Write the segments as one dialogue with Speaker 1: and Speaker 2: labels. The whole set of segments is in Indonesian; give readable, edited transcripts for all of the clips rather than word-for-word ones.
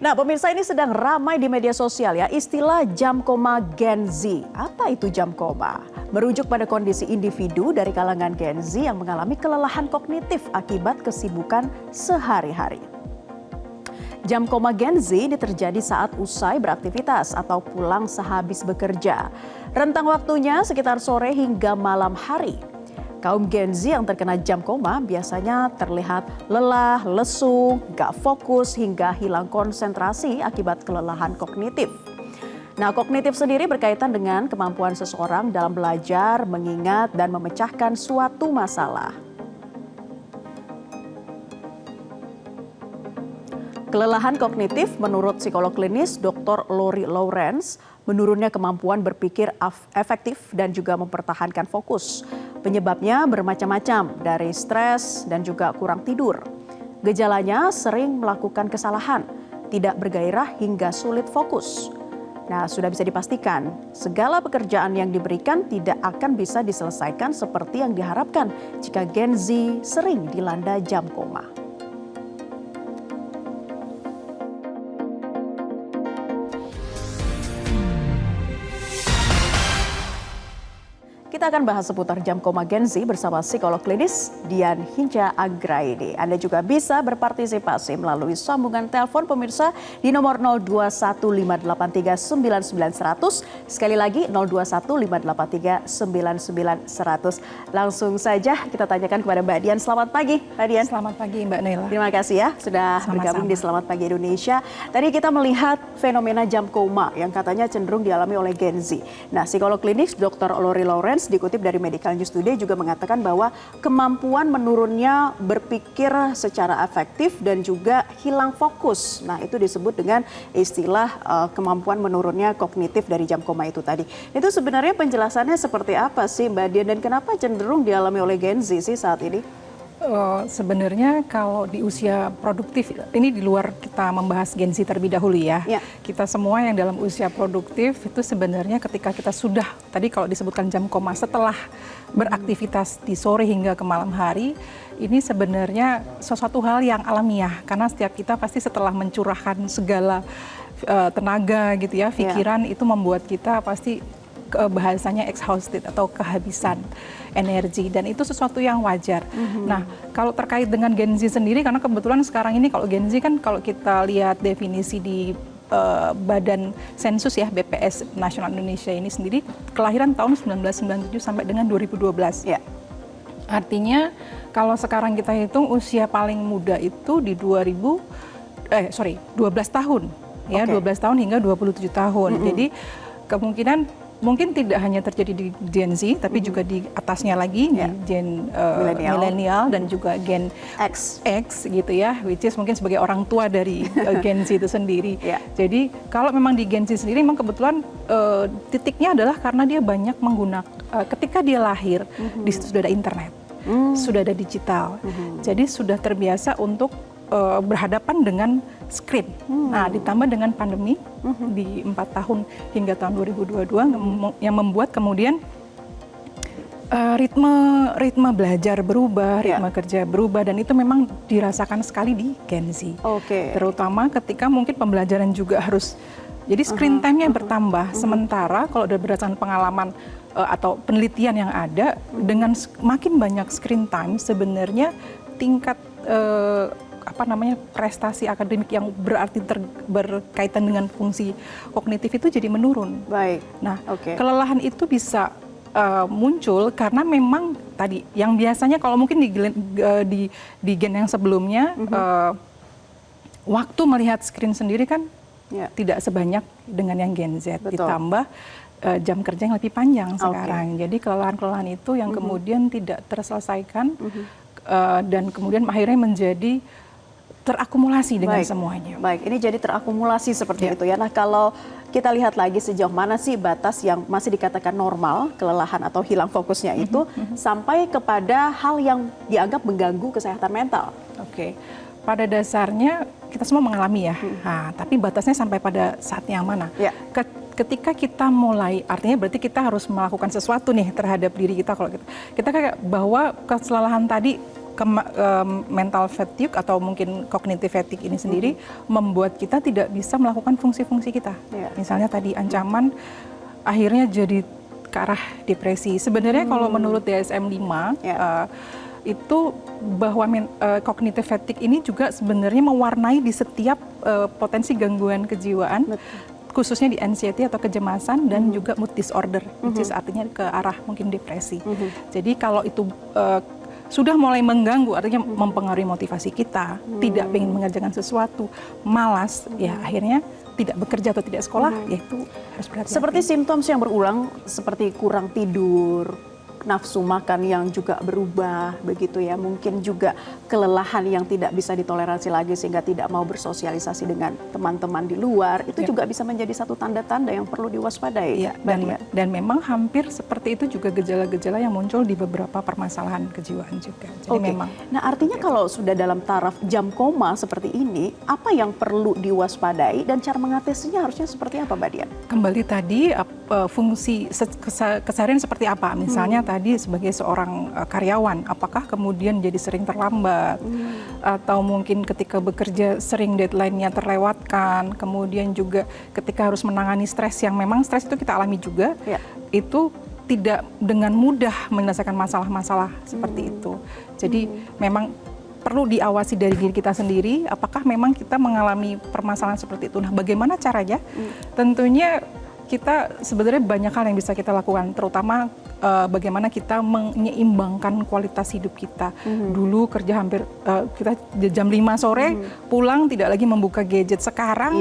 Speaker 1: Nah, pemirsa, ini sedang ramai di media sosial ya, istilah jam koma Gen Z. Apa itu jam koma? Merujuk pada kondisi individu dari kalangan Gen Z yang mengalami kelelahan kognitif akibat kesibukan sehari-hari. Jam koma Gen Z ini terjadi saat usai beraktivitas atau pulang sehabis bekerja. Rentang waktunya sekitar sore hingga malam hari. Kaum Gen Z yang terkena jam koma biasanya terlihat lelah, lesu, gak fokus hingga hilang konsentrasi akibat kelelahan kognitif. Nah, kognitif sendiri berkaitan dengan kemampuan seseorang dalam belajar, mengingat, dan memecahkan suatu masalah. Kelelahan kognitif menurut psikolog klinis Dr. Lori Lawrence, menurunnya kemampuan berpikir efektif dan juga mempertahankan fokus. Penyebabnya bermacam-macam, dari stres dan juga kurang tidur. Gejalanya sering melakukan kesalahan, tidak bergairah hingga sulit fokus. Nah, sudah bisa dipastikan, segala pekerjaan yang diberikan tidak akan bisa diselesaikan seperti yang diharapkan jika Gen Z sering dilanda jam koma. Kita akan bahas seputar jam koma Gen Z bersama psikolog klinis Dian Hinca Anggraini. Anda juga bisa berpartisipasi melalui sambungan telepon pemirsa di nomor 0215839900. Sekali lagi 0215839900. Langsung saja kita tanyakan kepada Mbak Dian. Selamat pagi, Mbak Dian.
Speaker 2: Selamat pagi, Mbak Naila.
Speaker 1: Terima kasih ya sudah bergabung di Selamat Pagi Indonesia. Tadi kita melihat fenomena jam koma yang katanya cenderung dialami oleh Gen Z. Nah, psikolog klinis Dr. Lori Lawrence dikutip dari Medical News Today juga mengatakan bahwa kemampuan menurunnya berpikir secara efektif dan juga hilang fokus. Nah, itu disebut dengan istilah kemampuan menurunnya kognitif dari jam koma itu tadi. Itu sebenarnya penjelasannya seperti apa sih, Mbak Dian, dan kenapa cenderung dialami oleh Gen Z sih saat ini?
Speaker 2: Sebenarnya kalau di usia produktif, ini di luar kita membahas Gen Z terlebih dahulu ya. Kita semua yang dalam usia produktif itu sebenarnya ketika kita sudah, tadi kalau disebutkan jam koma setelah beraktivitas di sore hingga ke malam hari, ini sebenarnya sesuatu hal yang alamiah. Karena setiap kita pasti setelah mencurahkan segala tenaga gitu ya, pikiran itu membuat kita pasti bahasanya exhausted atau kehabisan energi, dan itu sesuatu yang wajar. Nah, kalau terkait dengan Gen Z sendiri, karena kebetulan sekarang ini kalau Gen Z kan kalau kita lihat definisi di Badan Sensus ya, BPS Nasional Indonesia ini sendiri kelahiran tahun 1997 sampai dengan 2012. Ya. Artinya kalau sekarang kita hitung usia paling muda itu di 12 tahun ya, 12 tahun hingga 27 tahun. Jadi kemungkinan mungkin tidak hanya terjadi di Gen Z, tapi juga di atasnya lagi, di Gen milenial dan juga Gen X gitu ya, which is mungkin sebagai orang tua dari Gen Z itu sendiri. Jadi kalau memang di Gen Z sendiri, memang kebetulan titiknya adalah karena dia banyak menggunakan, ketika dia lahir, di situ sudah ada internet, sudah ada digital, jadi sudah terbiasa untuk berhadapan dengan screen. Nah, ditambah dengan pandemi di 4 tahun hingga tahun 2022 yang membuat kemudian ritme belajar berubah, ritme kerja berubah, dan itu memang dirasakan sekali di Gen Z. Terutama ketika mungkin pembelajaran juga harus, jadi screen time-nya bertambah. Sementara kalau berdasarkan pengalaman atau penelitian yang ada, dengan makin banyak screen time sebenarnya tingkat prestasi akademik yang berarti berkaitan dengan fungsi kognitif itu jadi menurun. Nah, kelelahan itu bisa muncul karena memang tadi yang biasanya kalau mungkin di gen yang sebelumnya waktu melihat screen sendiri kan tidak sebanyak dengan yang Gen Z. Ditambah jam kerja yang lebih panjang sekarang. Jadi kelelahan-kelelahan itu yang kemudian tidak terselesaikan dan kemudian akhirnya menjadi terakumulasi dengan semuanya.
Speaker 1: Baik, ini jadi terakumulasi seperti itu ya. Nah, kalau kita lihat lagi sejauh mana sih batas yang masih dikatakan normal, kelelahan atau hilang fokusnya itu, sampai kepada hal yang dianggap mengganggu kesehatan mental?
Speaker 2: Pada dasarnya kita semua mengalami ya, tapi batasnya sampai pada saat yang mana? Ketika kita mulai, artinya berarti kita harus melakukan sesuatu nih terhadap diri kita. Kalau kita kayak bahwa kelelahan tadi, mental fatigue atau mungkin cognitive fatigue ini sendiri membuat kita tidak bisa melakukan fungsi-fungsi kita. Misalnya tadi ancaman akhirnya jadi ke arah depresi. Sebenarnya kalau menurut DSM-5 itu bahwa cognitive fatigue ini juga sebenarnya mewarnai di setiap potensi gangguan kejiwaan. Khususnya di anxiety atau kecemasan dan juga mood disorder, which is artinya ke arah mungkin depresi. Jadi kalau itu sudah mulai mengganggu, artinya mempengaruhi motivasi kita, tidak ingin mengerjakan sesuatu, malas, ya akhirnya tidak bekerja atau tidak sekolah, yaitu harus berhati-hati.
Speaker 1: Seperti simptom yang berulang, seperti kurang tidur, nafsu makan yang juga berubah begitu ya, mungkin juga kelelahan yang tidak bisa ditoleransi lagi sehingga tidak mau bersosialisasi dengan teman-teman di luar, itu juga bisa menjadi satu tanda-tanda yang perlu diwaspadai.
Speaker 2: Ya, dan memang hampir seperti itu juga gejala-gejala yang muncul di beberapa permasalahan kejiwaan juga. Jadi memang.
Speaker 1: Nah, artinya kalau sudah dalam taraf jam koma seperti ini, apa yang perlu diwaspadai dan cara mengatasinya harusnya seperti apa, Mbak Dian?
Speaker 2: Kembali tadi fungsi keseharian seperti apa? Misalnya tadi sebagai seorang karyawan, apakah kemudian jadi sering terlambat, atau mungkin ketika bekerja sering deadline-nya terlewatkan, kemudian juga ketika harus menangani stres yang memang stres itu kita alami juga, itu tidak dengan mudah menyelesaikan masalah-masalah seperti itu. Jadi memang perlu diawasi dari diri kita sendiri, apakah memang kita mengalami permasalahan seperti itu. Nah, bagaimana caranya? Tentunya kita sebenarnya banyak hal yang bisa kita lakukan, terutama bagaimana kita menyeimbangkan kualitas hidup kita. Dulu kerja hampir kita jam 5 sore pulang tidak lagi membuka gadget. Sekarang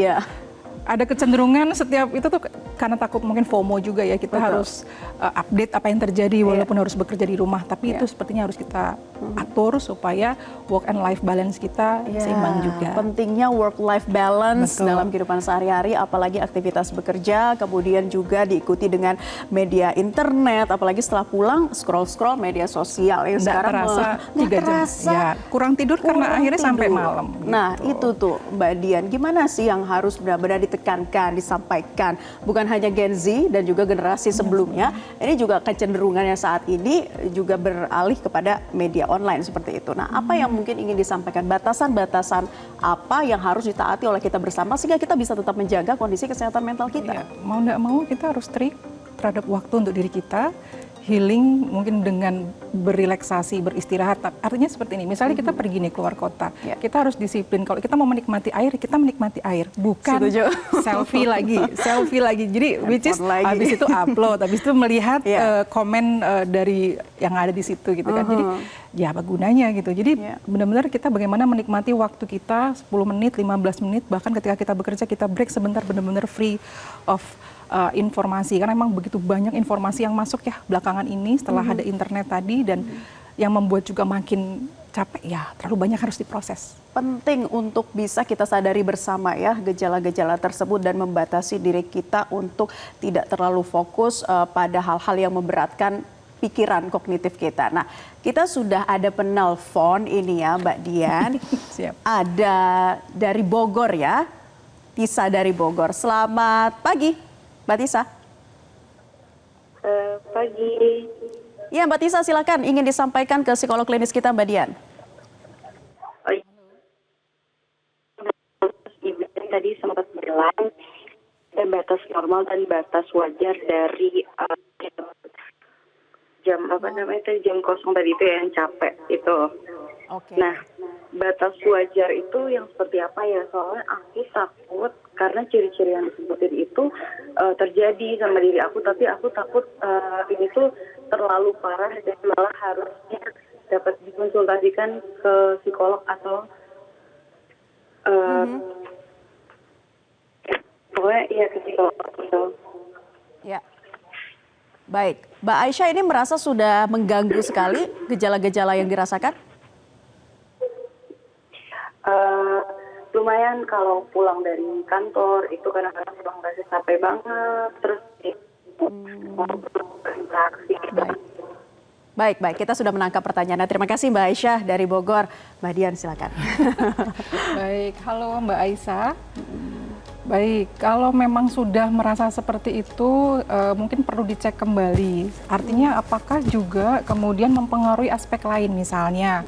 Speaker 2: ada kecenderungan setiap itu tuh karena takut mungkin FOMO juga ya, kita harus update apa yang terjadi walaupun harus bekerja di rumah, tapi itu sepertinya harus kita atur supaya work and life balance kita seimbang juga.
Speaker 1: Pentingnya work life balance dalam kehidupan sehari-hari, apalagi aktivitas bekerja, kemudian juga diikuti dengan media internet, apalagi setelah pulang scroll media sosial yang sekarang
Speaker 2: terasa 3 jam. Ya, kurang tidur karena akhirnya sampai malam.
Speaker 1: Nah, itu tuh Mbak Dian, gimana sih yang harus benar-benar ditekankan, disampaikan, bukan hanya Gen Z dan juga generasi sebelumnya, ini juga kecenderungannya saat ini juga beralih kepada media online seperti itu. Nah, apa yang mungkin ingin disampaikan, batasan-batasan apa yang harus ditaati oleh kita bersama sehingga kita bisa tetap menjaga kondisi kesehatan mental kita?
Speaker 2: Mau nggak mau kita harus strict terhadap waktu untuk diri kita, healing mungkin dengan berrelaksasi, beristirahat. Artinya seperti ini, misalnya kita pergi nih keluar kota, kita harus disiplin. Kalau kita mau menikmati air, kita menikmati air, bukan selfie lagi. Jadi which is habis itu upload, habis itu melihat komen dari yang ada di situ gitu kan. Jadi ya apa gunanya gitu. Jadi benar-benar kita bagaimana menikmati waktu kita 10 menit, 15 menit, bahkan ketika kita bekerja kita break sebentar, benar-benar free of informasi, karena memang begitu banyak informasi yang masuk ya belakangan ini setelah ada internet tadi, dan yang membuat juga makin capek ya, terlalu banyak harus diproses.
Speaker 1: Penting untuk bisa kita sadari bersama ya gejala-gejala tersebut dan membatasi diri kita untuk tidak terlalu fokus pada hal-hal yang memberatkan pikiran kognitif kita. Nah, kita sudah ada penelpon ini ya Mbak Dian.
Speaker 2: Siap.
Speaker 1: Ada dari Bogor ya, Tisa dari Bogor. Selamat pagi Mbak Tisa.
Speaker 3: Pagi.
Speaker 1: Ya Mbak Tisa, silakan ingin disampaikan ke psikolog klinis kita Mbak Dian.
Speaker 3: Ibu tadi sempat bilang ada batas normal dan batas wajar dari jam kosong tadi itu yang capek itu. Nah, batas wajar itu yang seperti apa ya? Soalnya aku takut karena ciri-ciri yang disebutin itu terjadi sama diri aku, tapi aku takut ini tuh terlalu parah dan malah harusnya dapat dikonsultasikan ke psikolog atau pokoknya ya ke psikolog gitu.
Speaker 1: Ya. Baik, Mbak Aisyah ini merasa sudah mengganggu sekali gejala-gejala yang dirasakan?
Speaker 3: Lumayan kalau pulang dari kantor itu kadang-kadang pulang merasa capek banget, terus berinteraksi.
Speaker 1: Baik, kita sudah menangkap pertanyaannya. Terima kasih Mbak Aisyah dari Bogor. Mbak Dian silakan.
Speaker 2: Baik, halo Mbak Aisyah. Baik, kalau memang sudah merasa seperti itu mungkin perlu dicek kembali. Artinya apakah juga kemudian mempengaruhi aspek lain, misalnya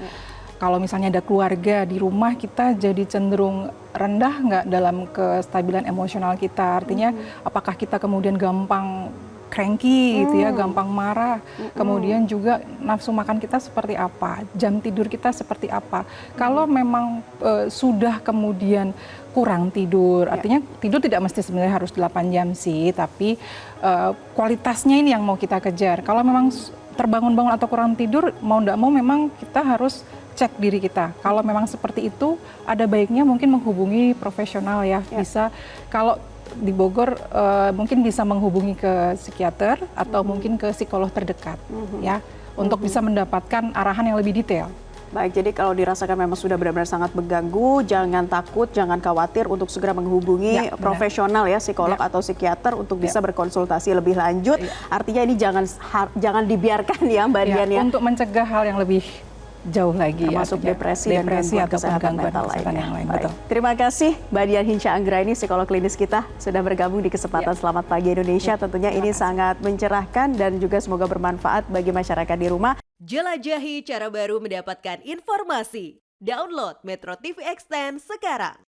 Speaker 2: kalau misalnya ada keluarga di rumah, kita jadi cenderung rendah nggak dalam kestabilan emosional kita. Artinya apakah kita kemudian gampang cranky gitu ya, gampang marah. Kemudian juga nafsu makan kita seperti apa, jam tidur kita seperti apa. Kalau memang sudah kemudian kurang tidur, artinya tidur tidak mesti sebenarnya harus 8 jam sih, tapi kualitasnya ini yang mau kita kejar. Kalau memang terbangun-bangun atau kurang tidur, mau tidak mau memang kita harus cek diri kita. Kalau memang seperti itu, ada baiknya mungkin menghubungi profesional ya. Bisa, kalau di Bogor mungkin bisa menghubungi ke psikiater atau mungkin ke psikolog terdekat ya, untuk bisa mendapatkan arahan yang lebih detail.
Speaker 1: Baik, jadi kalau dirasakan memang sudah benar-benar sangat mengganggu, jangan takut, jangan khawatir untuk segera menghubungi profesional ya, psikolog atau psikiater untuk bisa berkonsultasi lebih lanjut. Artinya ini jangan dibiarkan ya Mbak Dian ya.
Speaker 2: Untuk mencegah hal yang lebih jauh lagi,
Speaker 1: termasuk depresi dan gangguan kesehatan mental lainnya.
Speaker 2: Yang lain.
Speaker 1: Betul. Terima kasih Mbak Dian Hinsya Anggraini, psikolog klinis kita, sudah bergabung di kesempatan Selamat Pagi Indonesia. Tentunya ini sangat mencerahkan dan juga semoga bermanfaat bagi masyarakat di rumah.
Speaker 4: Jelajahi cara baru mendapatkan informasi. Download Metro TV Extend sekarang.